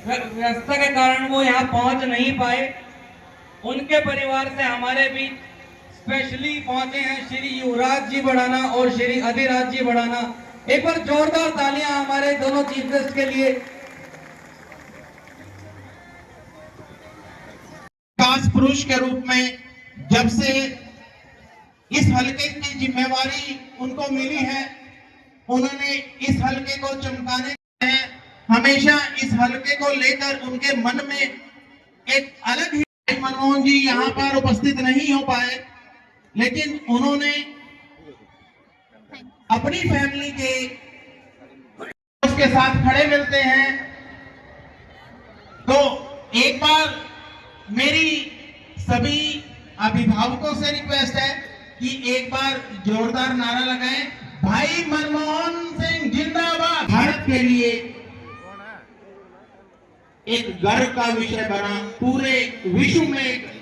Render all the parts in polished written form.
व्यस्तता के कारण वो यहाँ पहुंच नहीं पाए। उनके परिवार से हमारे बीच स्पेशली पहुंचे हैं श्री युवराज जी बढ़ाना और श्री अधिराज जी बढ़ाना। एक बार जोरदार तालियां हमारे दोनों चीफ गेस्ट के लिए। विकास पुरुष के रूप में जब से इस हलके की जिम्मेवारी उनको मिली है, उन्होंने इस हलके को चमकाने हैं। हमेशा इस हलके को लेकर उनके मन में एक अलग ही, मनमोहन जी यहाँ पर उपस्थित नहीं हो पाए, लेकिन उन्होंने अपनी फैमिली के उसके साथ खड़े मिलते हैं। तो एक बार मेरी सभी अभिभावकों से रिक्वेस्ट है कि एक बार जोरदार नारा लगाएं, भाई मनमोहन सिंह जिंदाबाद। भारत के लिए एक गर्व का विषय बना, पूरे विश्व में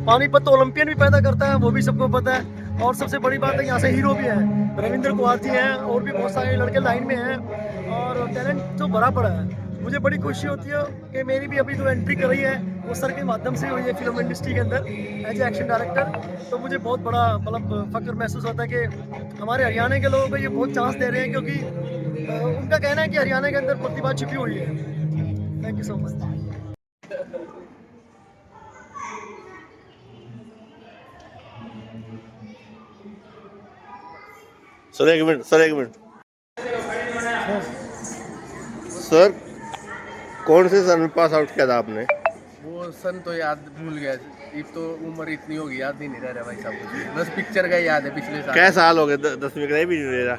पानीपत तो ओलंपियन भी पैदा करता है, वो भी सबको पता है। और सबसे बड़ी बात है यहाँ से हीरो भी हैं, रविंद्र कुमार जी हैं, और भी बहुत सारे लड़के लाइन में हैं, और टैलेंट तो भरा पड़ा है। मुझे बड़ी खुशी होती है कि मेरी भी अभी जो एंट्री करी है वो सर के माध्यम से हुई है फिल्म इंडस्ट्री के अंदर एज ए एक्शन डायरेक्टर। तो मुझे बहुत बड़ा मतलब फख्र महसूस होता है कि हमारे हरियाणा के लोगों को ये बहुत चांस दे रहे हैं, क्योंकि उनका कहना है कि हरियाणा के अंदर प्रतिभा छिपी हुई है। Thank you so much. Sir एक मिनट सर, कौन से सन में पास आउट किया था आपने? वो सन तो याद भूल गया, अब तो उम्र इतनी होगी, याद ही नहीं रह रहा भाई साहब। कुछ बस पिक्चर का याद है पिछले साल। क्या साल हो गए? 10वीं का भी नहीं रहा।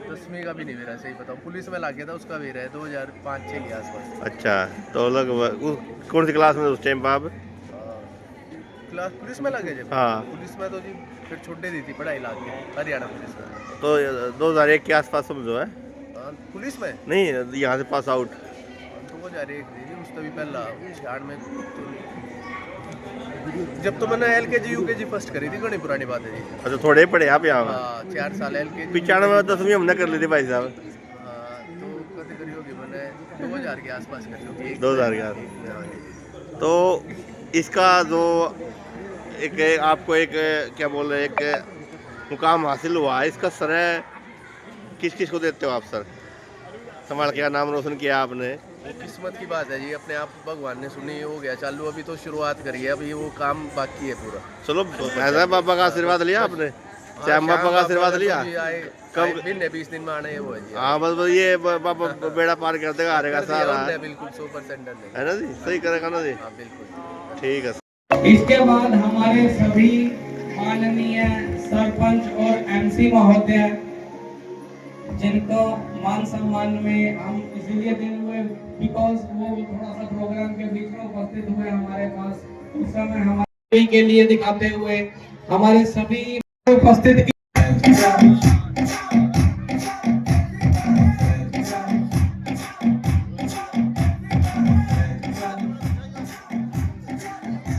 10 10वीं का भी नहीं मेरा, सही बताऊँ। पुलिस में लग गया था, उसका भी रहा है 2005-6 के आसपास। अच्छा, तो लगभग कौन सी क्लास में उस टाइम पर आप? क्लास पुलिस में लगे जब? हाँ। पुलिस में तो जी फिर छुट्टी दी थी पढ़ाई लाग के, हरियाणा पुलिस में। तो 2001 के आसपास समझो है? पुलिस में नहीं, यहाँ से पास आउट 2001 दी थी, उससे भी पहला 66 में तो, जब तो मैंने LKG UKG फर्स्ट करी थी, घनी पुरानी बात है जी। अच्छा, थोड़े ही पढ़े आप यहाँ पर? हाँ, 4 साल LKG। 95 में 10वीं हमने कर ली थी भाई साहब। तो कभी करी होगी मैंने 2000 के आसपास करी होगी। 2000 के आसपास। तो इसका जो एक आपको एक क्या बोल रहे एक मुकाम हासिल हुआ है, इसका श्रेय किस किस को देते हो आप सर? संभाल के नाम रोशन किया आपने। किस्मत की बात है जी, अपने आप भगवान ने सुनी, हो गया चालू। अभी तो शुरुआत करी है, अभी वो काम बाकी है पूरा। चलो, ऐसा बाबा का आशीर्वाद लिया आपने? श्याम बाबा का आशीर्वाद लिया? कब? 20 दिन में आने वो है जी। हाँ, बस ये बाबा बेड़ा पार कर देगा, हारेगा सारा है। बिल्कुल 100% है ना जी? सही करेगा ना जी? हाँ बिल्कुल। ठीक है। इसके बाद हमारे सभी माननीय सरपंच और MC महोदय, जिनको मान सम्मान में हम इसलिए दिन हुए बिकॉज वो थोड़ा सा प्रोग्राम के बीच में उपस्थित हुए हमारे पास, उस समय हमारे के लिए दिखाते हुए हमारे सभी उपस्थित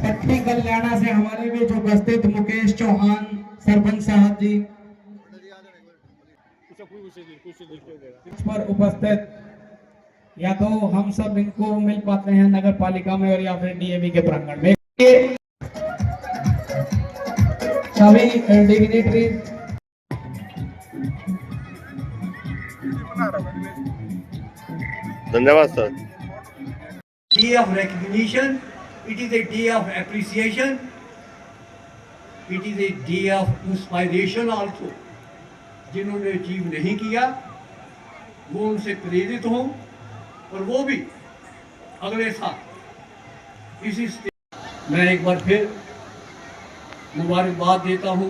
पट्टी कल्याणा से हमारे बीच उपस्थित मुकेश चौहान सरपंच साहब जी पर उपस्थित, या तो हम सब इनको मिल पाते हैं नगर पालिका में और या फिर DAV के प्रांगण में। सभी डिग्निटरीज धन्यवाद sir. Day of recognition, it is a day of appreciation, it is a day of inspiration also. जिन्होंने अचीव नहीं किया वो उनसे प्रेरित हों और वो भी अगले साल इसी मैं एक बार फिर मुबारकबाद देता हूँ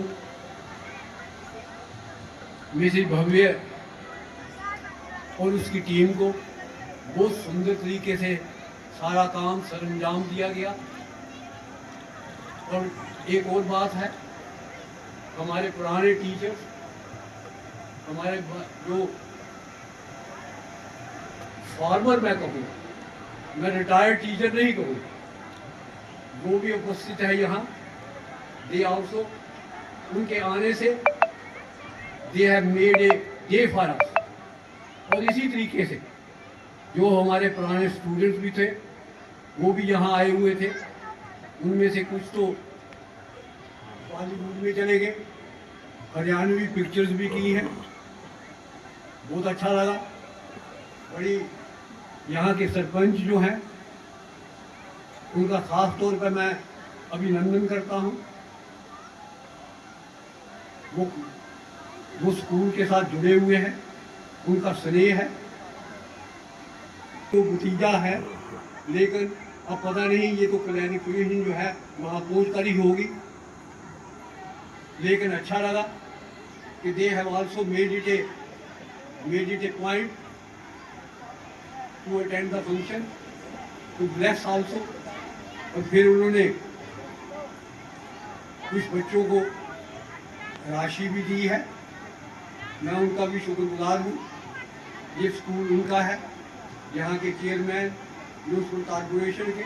मिसिज भव्य और उसकी टीम को। बहुत सुंदर तरीके से सारा काम सरंजाम दिया गया। और एक और बात है, हमारे पुराने टीचर्स, हमारे जो फॉर्मर मैं कहूँ, मैं रिटायर्ड टीचर नहीं कहूँ, वो भी उपस्थित है यहाँ। दे आल्सो, उनके आने से they have made a day for us. और इसी तरीके से जो हमारे पुराने स्टूडेंट्स भी थे वो भी यहाँ आए हुए थे। उनमें से कुछ तो बॉलीवुड में चले गए, हरियाणवी पिक्चर्स भी की हैं। बहुत अच्छा लगा। बड़ी यहाँ के सरपंच जो हैं उनका खास तौर पर मैं अभिनंदन करता हूँ। वो स्कूल के साथ जुड़े हुए हैं, उनका स्नेह है। तो भतीजा है, लेकिन अब पता नहीं ये तो क्लैरिफिकेशन जो है वहाँ पहुँच कर ही होगी। लेकिन अच्छा लगा कि they have also made it a point to attend the function, to bless also. और फिर उन्होंने कुछ बच्चों को राशि भी दी है, मैं उनका भी शुक्रगुजार हूँ। ये स्कूल उनका है, यहाँ के चेयरमैन म्यूनसिपल कॉर्पोरेशन के,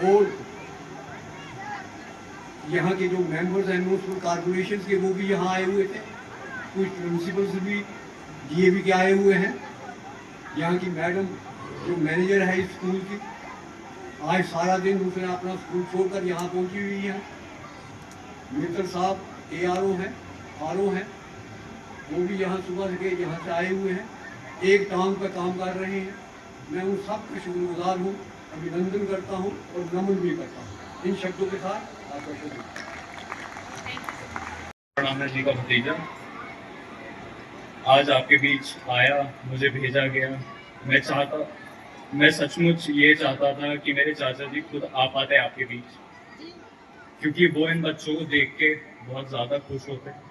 और यहाँ के जो मेंबर्स हैं म्यूनसिपल कॉर्पोरेशन के वो भी यहाँ आए हुए थे। कुछ प्रिंसिपल्स भी DAV के आए हुए हैं। यहाँ की मैडम जो मैनेजर है इस स्कूल की, आज सारा दिन उसने अपना स्कूल छोड़कर यहाँ पहुँची हुई है। मित्र साहब ARO हैं, RO हैं, वो भी यहाँ सुबह से यहाँ से आए हुए हैं, एक टांग पर काम कर रहे हैं। मैं उन सब का शुक्रगुजार हूँ, अभिनंदन करता हूँ और नमन भी करता हूँ। इन शब्दों के साथ आपका शुक्रिया। राणा जी का भतीजा आज आपके बीच आया, मुझे भेजा गया। मैं सचमुच ये चाहता था कि मेरे चाचा जी खुद आ पाते आपके बीच, क्योंकि वो इन बच्चों को देख के बहुत ज़्यादा खुश होते हैं।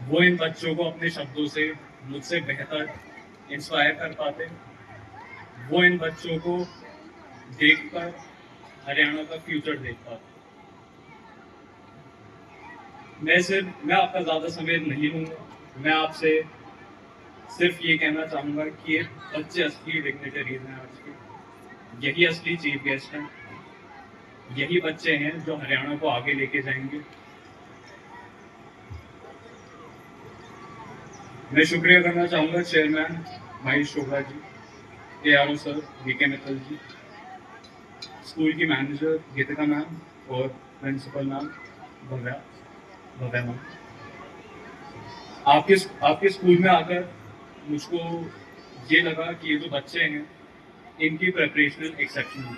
वो इन बच्चों को अपने शब्दों से मुझसे बेहतर इंस्पायर कर पाते। वो इन बच्चों को देखकर हरियाणा का फ्यूचर देख पाते। मैं आपका ज़्यादा समय नहीं लूँगा। मैं आपसे सिर्फ ये कहना चाहूँगा कि ये बच्चे असली डिग्निटरीज हैं आज के। यही असली चीफ गेस्ट हैं। यही बच्चे हैं जो हरियाणा को आगे लेके जाएंगे। मैं शुक्रिया करना चाहूँगा chairman Mahesh Chopra ji, ARO sir VK Mittal जी, स्कूल की मैनेजर गीतिका मैम और प्रिंसिपल मैम भव्या मैम। आपके स्कूल में आकर मुझको ये लगा कि ये जो बच्चे हैं इनकी प्रिपरेशनल एक्सेप्शनल है।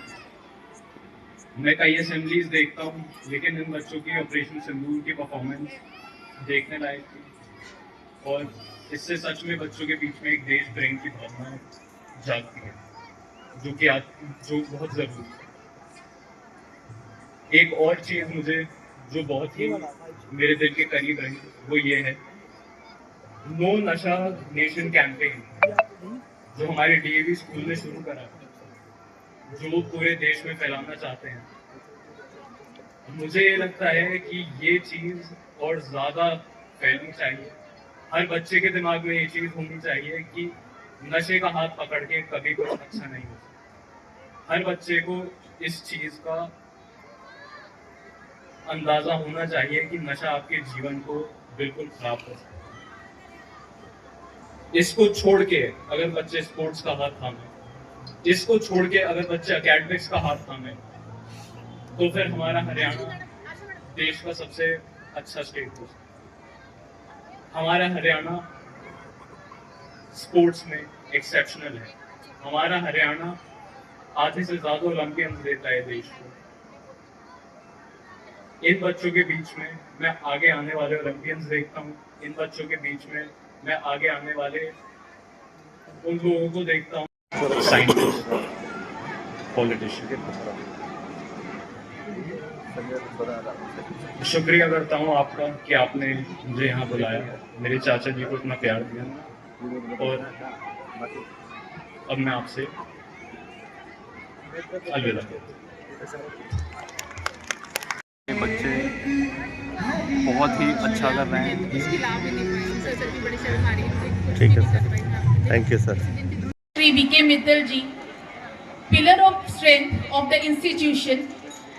मैं कई असेंबलीज देखता हूँ, लेकिन इन बच्चों की ऑपरेशन सिंदूर की परफॉर्मेंस देखने लायक थी और इससे सच में बच्चों के बीच में एक देश प्रेम की भावना जागती है, जो बहुत जरूरी है। एक और चीज मुझे जो बहुत ही मेरे दिल के करीब रही वो ये है, नो नशा नेशन कैंपेन जो हमारे DAV स्कूल ने शुरू करा, जो पूरे देश में फैलाना चाहते हैं। मुझे ये लगता है कि ये चीज और ज्यादा फैलनी चाहिए। हर बच्चे के दिमाग में ये चीज होनी चाहिए कि नशे का हाथ पकड़ के कभी कुछ अच्छा नहीं हो सकता। हर बच्चे को इस चीज का अंदाजा होना चाहिए कि नशा आपके जीवन को बिल्कुल खराब कर सकता है। इसको छोड़ के अगर बच्चे स्पोर्ट्स का हाथ थामे, इसको छोड़ के अगर बच्चे एकेडमिक्स का हाथ थामे, तो फिर हमारा हरियाणा देश का सबसे अच्छा स्टेट हो सकता है। हमारा हरियाणा स्पोर्ट्स में एक्सेप्शनल है। हमारा हरियाणा आधे से ज्यादा ओलंपियंस देता है देश को। इन बच्चों के बीच में मैं आगे आने वाले ओलंपियंस देखता हूँ। इन बच्चों के बीच में मैं आगे आने वाले उन लोगों को देखता हूँ, साइंटिस्ट, पॉलिटिशियन। शुक्रिया करता हूँ आपका कि आपने मुझे यहाँ बुलाया, मेरे चाचा जी को इतना प्यार दिया और अब मैं आपसे अलविदा। बच्चे बहुत ही अच्छा कर रहे हैं। ठीक है sir, thank you sir. Shri VK Mittal ji, pillar of strength of the institution,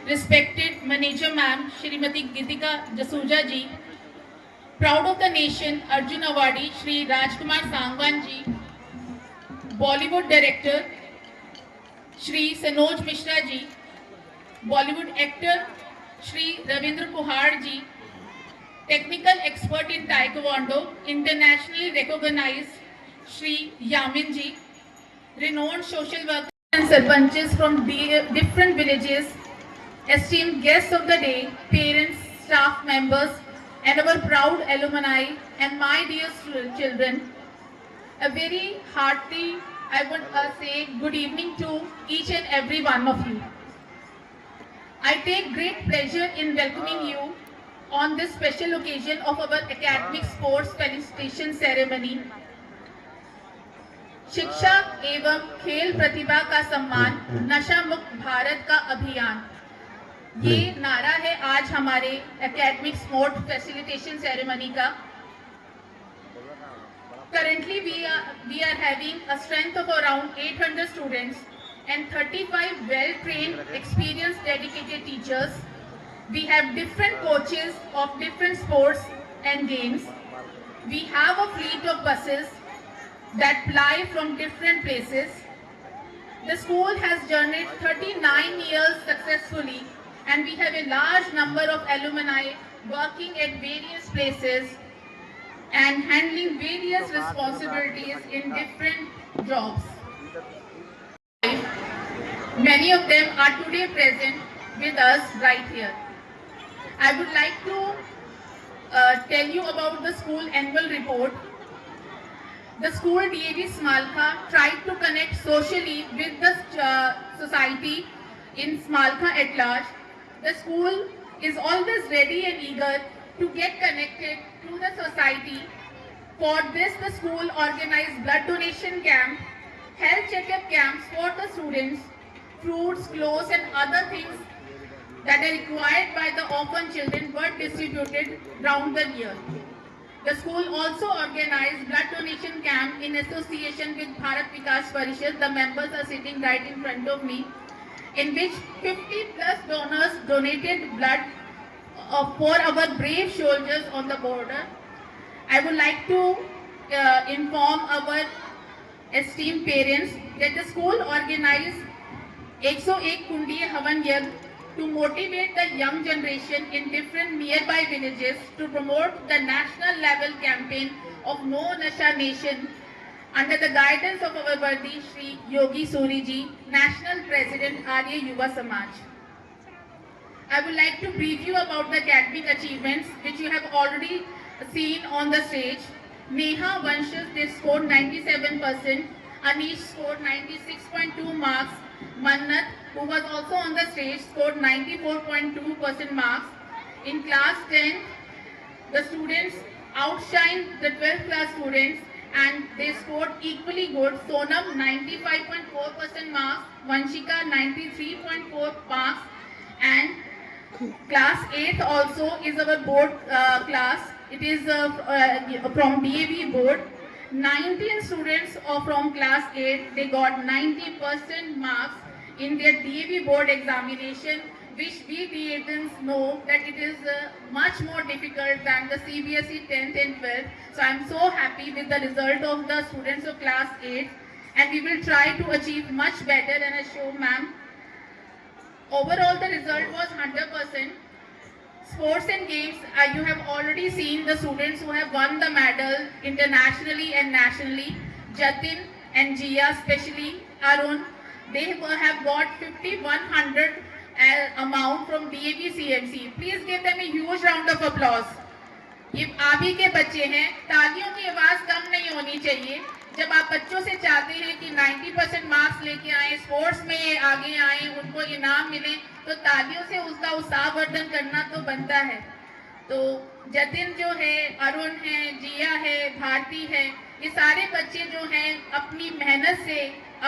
respected manager ma'am Shrimati Gitika Jasuja ji, proud of the nation Arjun Awardee Shri Rajkumar Sangwan ji, Bollywood director Shri Sanoj Mishra ji, Bollywood actor Shri Ravindra Kuhad ji, technical expert in Taekwondo, internationally recognized Shri Yamin ji, renowned social workers and sarpanches from different villages, esteemed guests of the day, parents, staff members, and our proud alumni, and my dear children, a very hearty, I would say, good evening to each and every one of you. I take great pleasure in welcoming you on this special occasion of our academic sports felicitation ceremony. शिक्षा एवं खेल प्रतिभा का सम्मान, नशा मुक्त भारत का अभियान, ये नारा है आज हमारे एकेडमिक स्पोर्ट फैसिलिटेशन सेरेमनी का। Currently we are having a strength of around 800 students and 35 well-trained, experienced, dedicated teachers. We have different coaches of different sports and games. We have a fleet of buses that ply from different places. The school has journeyed 39 years successfully, and we have a large number of alumni working at various places and handling various responsibilities in different jobs. Many of them are today present with us right here. I would like to tell you about the school annual report. The school DAV Smalkha tried to connect socially with the society in Smalkha at large. The school is always ready and eager to get connected to the society. For this, the school organized blood donation camp, health checkup camps for the students, fruits, clothes and other things that are required by the orphan children were distributed round the year. The school also organized blood donation camp in association with Bharat Vikas Parishad. The members are sitting right in front of me, in which 50 plus donors donated blood for our brave soldiers on the border. I would like to inform our esteemed parents that the school organized 101 Kundiya Havan Yagn to motivate the young generation in different nearby villages to promote the national level campaign of No Nasha Nation under the guidance of our Vardi Shri Yogi Suri Ji, National President Arya Yuva Samaj. I would like to brief you about the academic achievements which you have already seen on the stage. Neha Vanshas, they scored 97%. Anish scored 96.2 marks. Mannat, who was also on the stage, scored 94.2% marks. In class 10, the students outshined the 12th class students and they scored equally good. Sonam 95.4% marks, Vanshika 93.4 marks, and class 8 also is our board class. It is from DAV board. 19 students from class 8, they got 90% marks in their DAV board examination, which we DAVians know that it is much more difficult than the CBSE 10th and 12th. So I am so happy with the result of the students of class 8 and we will try to achieve much better, and I show ma'am. Overall the result was 100%. Sports and games, you have already seen the students who have won the medal internationally and nationally. Jatin and Jia, especially Arun, they have got 5100 amount from DAV CMC. Please give them a huge round of applause. ये आप ही के बच्चे हैं, तालियों की आवाज कम नहीं होनी चाहिए। जब आप बच्चों से चाहते हैं कि 90% मार्क्स लेके आए, स्पोर्ट्स में आगे आए, उनको इनाम मिले, तो तालियों से उसका उत्साहवर्धन करना तो बनता है। तो जतिन जो है, अरुण है, जिया है, भारती है, ये सारे बच्चे जो हैं अपनी मेहनत से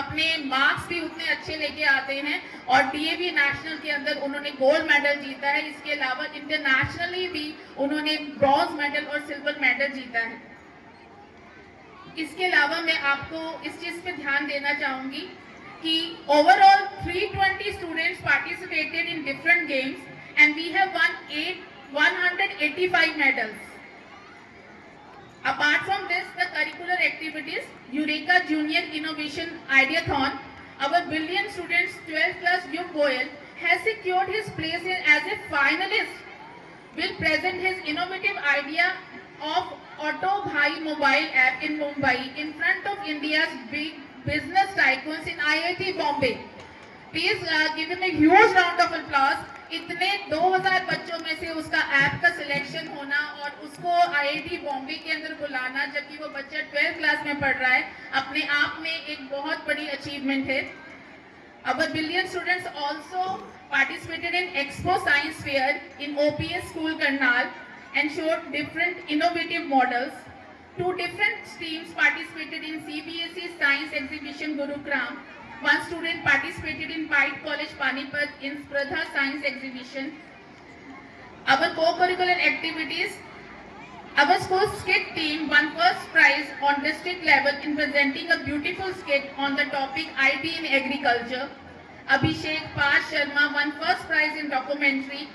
अपने मार्क्स भी उतने अच्छे लेके आते हैं और डीएवी नेशनल के अंदर उन्होंने गोल्ड मेडल जीता है। इसके अलावा इंटरनेशनली भी उन्होंने ब्रॉन्ज मेडल और सिल्वर मेडल जीता है। इसके अलावा मैं आपको इस चीज पे ध्यान देना चाहूंगी कि overall 320 students participated in different games and we have won 185 medals. Apart from this, the curricular activities, Eureka Junior Innovation Ideathon, our brilliant students 12th class Yug Goyal has secured his place as a finalist. Will present his innovative idea of Auto Bhai mobile app in Mumbai in front of India's big business tycoons in IIT Bombay. Please give him a huge round of applause. इतने 2000 बच्चों में से उसका app का selection होना और उसको IIT Bombay के अंदर बुलाना, जबकि वो बच्चा 12th क्लास में पढ़ रहा है, अपने आप में एक बहुत बड़ी अचीवमेंट है। Our brilliant students also participated in Expo Science Fair in OPS School Karnal and showed different innovative models. 2 different teams participated in CBSE Science Exhibition Gurugram. 1 student participated in Pite College Panipat in Spradha Science Exhibition. Our co-curricular activities, our school skit team won first prize on district level in presenting a beautiful skit on the topic IT in agriculture. Abhishek Pash Sharma won first prize in documentary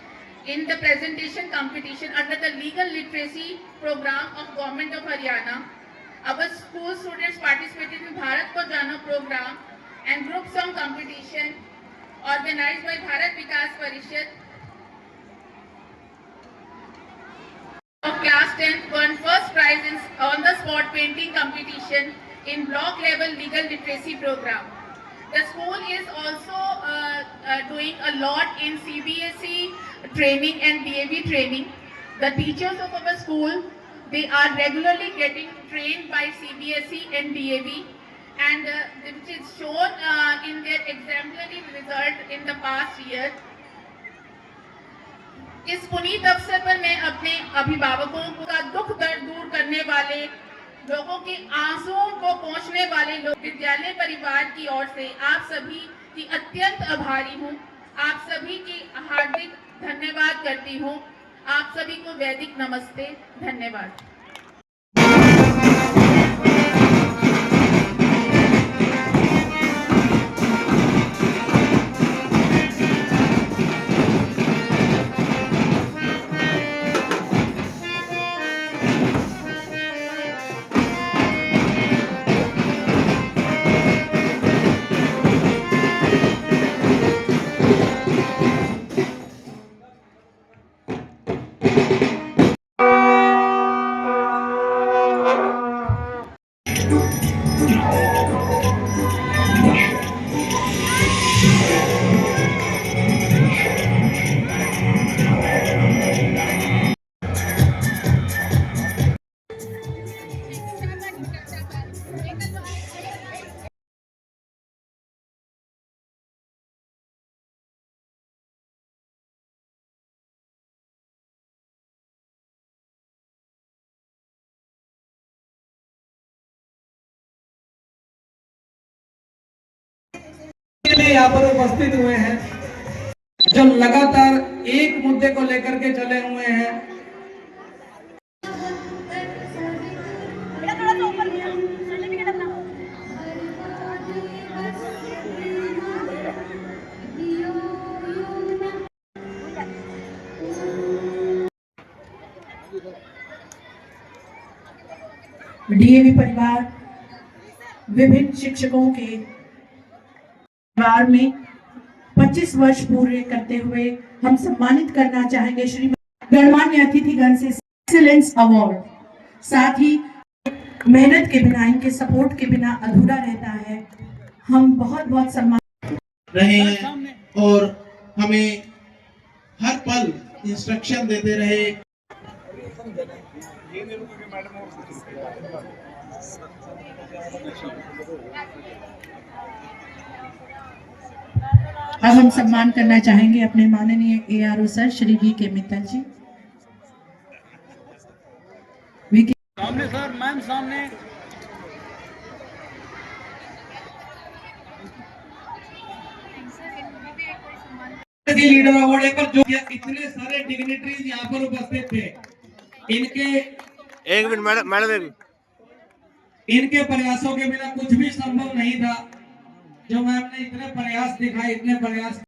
in the presentation competition under the legal literacy program of Government of Haryana. Our school students participated in Bharat Ko Jano program and group song competition organized by Bharat Vikas Parishad. Of class 10th won first prize in on the spot painting competition in block level legal literacy program. The school is also doing a lot in CBSE training and DAV training. The teachers of our school, they are regularly getting trained by CBSE and DAV, and which is shown in their exemplary result in the past year. इस पुनीत अवसर पर मैं अपने अभिभावकों का दुख दर्द दूर करने वाले लोगों के आंसुओं को पहुंचने वाले लोग विद्यालय परिवार की ओर से आप सभी की अत्यंत आभारी हूं। आप सभी की हार्दिक धन्यवाद करती हूं। आप सभी को वैदिक नमस्ते। धन्यवाद। के लिए यहाँ पर उपस्थित हुए हैं, जो लगातार एक मुद्दे को लेकर के चले हुए हैं। डीएवी परिवार विभिन्न शिक्षकों के परिवार में 25 वर्ष पूरे करते हुए हम सम्मानित करना चाहेंगे श्री गणमान्य अतिथिगण से एक्सीलेंस अवार्ड। साथ ही मेहनत के बिना, इनके सपोर्ट के बिना अधूरा रहता है। हम बहुत बहुत सम्मान रहे हैं और हमें हर पल इंस्ट्रक्शन देते रहे। अब हम सम्मान करना चाहेंगे अपने माननीय एआरओ सर श्री वी के मित्तल जी। सामने सर, मैम सामने। लीडर अवार्ड पर जो इतने सारे डिग्निटरीज यहाँ पर उपस्थित थे, इनके एक मिनट मैडम इनके प्रयासों के बिना कुछ भी संभव नहीं था। जो मैम ने इतने प्रयास दिखाए, इतने प्रयास